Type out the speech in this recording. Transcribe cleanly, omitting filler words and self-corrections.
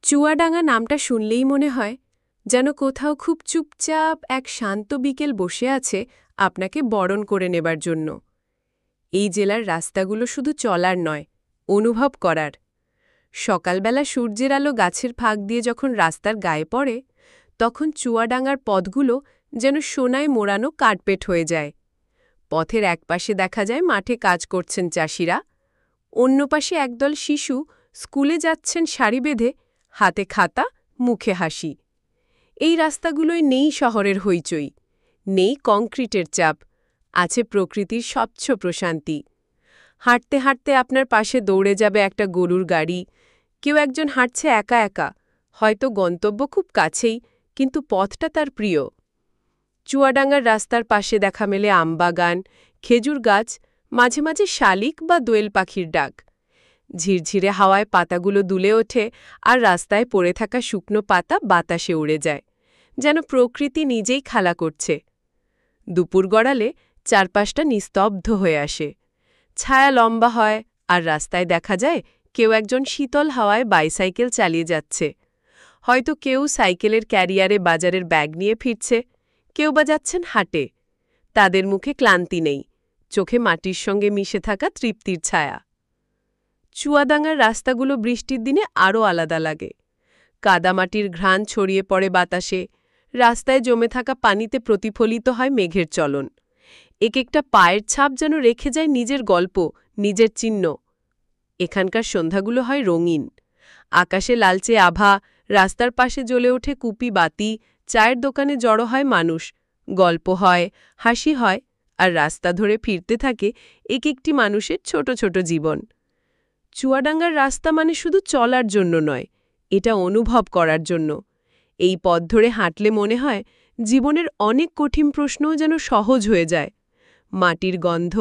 চুয়াডাঙ্গা নামটা শুনলেই মনে হয় যেন কোথাও খুব চুপচাপ এক শান্ত বিকেল বসে আছে আপনাকে বরণ করে নেবার জন্য। এই জেলার রাস্তাগুলো শুধু চলার নয়, অনুভব করার। সকালবেলা সূর্যের আলো গাছের ফাঁক দিয়ে যখন রাস্তার গায়ে পড়ে, তখন চুয়াডাঙ্গার পথগুলো যেন সোনায় মোড়ানো কার্পেট হয়ে যায়। পথের একপাশে দেখা যায় মাঠে কাজ করছেন চাষিরা, অন্য পাশে একদল শিশু স্কুলে যাচ্ছেন সারি বেঁধে, হাতে খাতা, মুখে হাসি। এই রাস্তাগুলোয় নেই শহরের হইচই, নেই কংক্রিটের চাপ, আছে প্রকৃতির স্বচ্ছ প্রশান্তি। হাঁটতে হাঁটতে আপনার পাশে দৌড়ে যাবে একটা গরুর গাড়ি, কেউ একজন হাঁটছে একা একা, হয়তো গন্তব্য খুব কাছেই, কিন্তু পথটা তার প্রিয়। চুয়াডাঙ্গার রাস্তার পাশে দেখা মেলে আমবাগান, খেজুর গাছ, মাঝে মাঝে শালিক বা দোয়েল পাখির ডাক। ঝিরঝিরে হাওয়ায় পাতাগুলো দুলে ওঠে, আর রাস্তায় পড়ে থাকা শুকনো পাতা বাতাসে উড়ে যায়, যেন প্রকৃতি নিজেই খেলা করছে। দুপুর গড়ালে চারপাশটা নিস্তব্ধ হয়ে আসে, ছায়া লম্বা হয়, আর রাস্তায় দেখা যায় কেউ একজন শীতল হাওয়ায় বাইসাইকেল চালিয়ে যাচ্ছে। হয়তো কেউ সাইকেলের ক্যারিয়ারে বাজারের ব্যাগ নিয়ে ফিরছে, কেউ বা যাচ্ছেন হাটে। তাদের মুখে ক্লান্তি নেই, চোখে মাটির সঙ্গে মিশে থাকা তৃপ্তির ছায়া। চুয়াডাঙ্গার রাস্তাগুলো বৃষ্টির দিনে আরও আলাদা লাগে। কাদামাটির ঘ্রাণ ছড়িয়ে পড়ে বাতাসে, রাস্তায় জমে থাকা পানিতে প্রতিফলিত হয় মেঘের চলন। এক একটা পায়ের ছাপ যেন রেখে যায় নিজের গল্প, নিজের চিহ্ন। এখানকার সন্ধ্যাগুলো হয় রঙিন। আকাশে লালচে আভা, রাস্তার পাশে জ্বলে ওঠে কুপি বাতি, চায়ের দোকানে জড়ো হয় মানুষ, গল্প হয়, হাসি হয়, আর রাস্তা ধরে ফিরতে থাকে এক একটি মানুষের ছোট ছোট জীবন। চুয়াডাঙ্গার রাস্তা মানে শুধু চলার জন্য নয়, এটা অনুভব করার জন্য। এই পথ ধরে হাঁটলে মনে হয় জীবনের অনেক কঠিন প্রশ্নও যেন সহজ হয়ে যায়। মাটির গন্ধ,